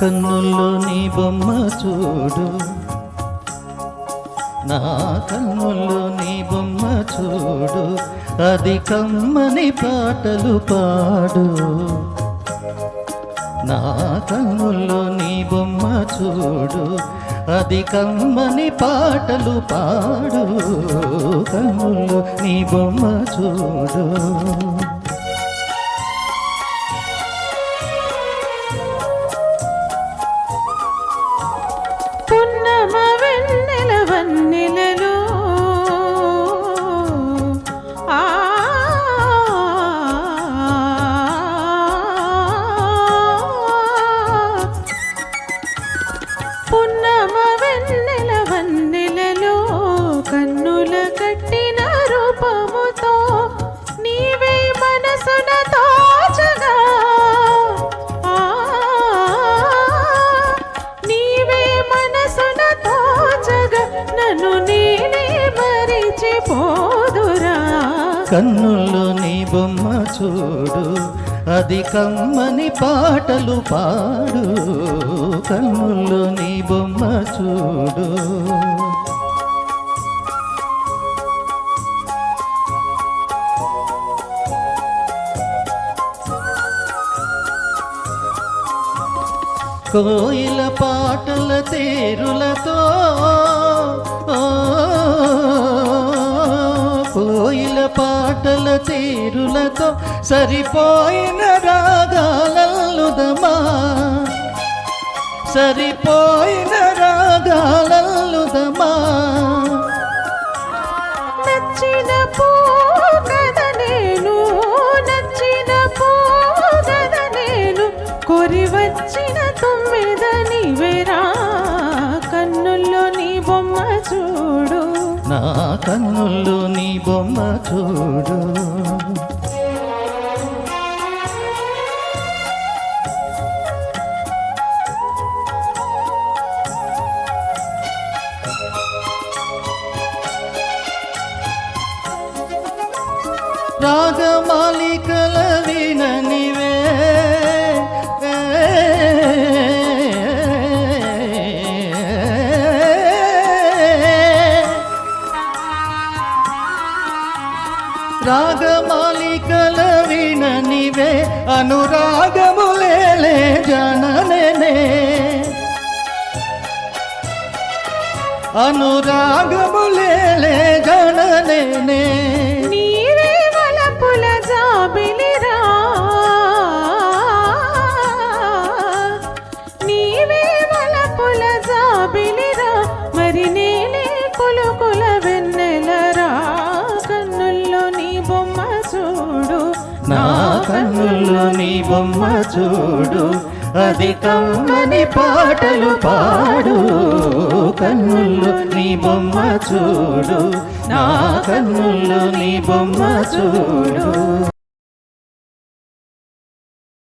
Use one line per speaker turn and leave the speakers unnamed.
కన్నుల్లో నీ బొమ్మ చూడు, నా కన్నుల్లో నీ బొమ్మ చూడు, అది కమ్మని పాటలు పాడు. నా కన్నుల్లో నీ బొమ్మ చూడు, అది కమ్మని పాటలు పాడు. కన్నుల్లో నీ బొమ్మ చూడు.
పున్నమ వెన్నెల వన్నెలలో పున్నమ వెన్నెల వన్నెలలో కన్నుల కట్టిన రూపముతో నీవే మనసున తోచగా, నీవే మనసున తోచగా నన్ను నేనే మరిచిపోదురా.
కన్నుల్లో నీ బొమ్మ చూడు, అది కమ్మని పాటలు పాడు. కన్నుల్లో నీ బొమ్మ చూడు. కోయిల పాటల తేరులతో, కోయిల పాటల తేరులతో సరిపోయిన రాగాలల్లుదమా, సరిపోయిన రాగాలల్లుదమా.
నచ్చిన పూ కదా నేను, నచ్చిన పూ కదా నేను, కోరి వచ్చిన తొమ్మిద నీవేరా. కన్నుల్లో నీ బొమ్మ చూడు,
నా కన్నుల్లో నీ బొమ్మ చూడు. రాగమాలికల విననివే, రాగమాలికల విననివే, అనురాగములేలే జననే, అనురాగములేలే జననే.
నీవే వలపుల జాబిలిరా, నీవే వలపుల జాబిలిరా, మరి నేనే కొలుకుల వెన్నెలరా. కన్నుల్లో నీ బొమ్మ చూడు,
నా కన్నుల్లో నీ బొమ్మ చూడు, అది కమ్మని పాటలు పాడు. కన్నుల్లో నీ బొమ్మ చూడు, నా కన్నుల్లో నీ బొమ్మ చూడు.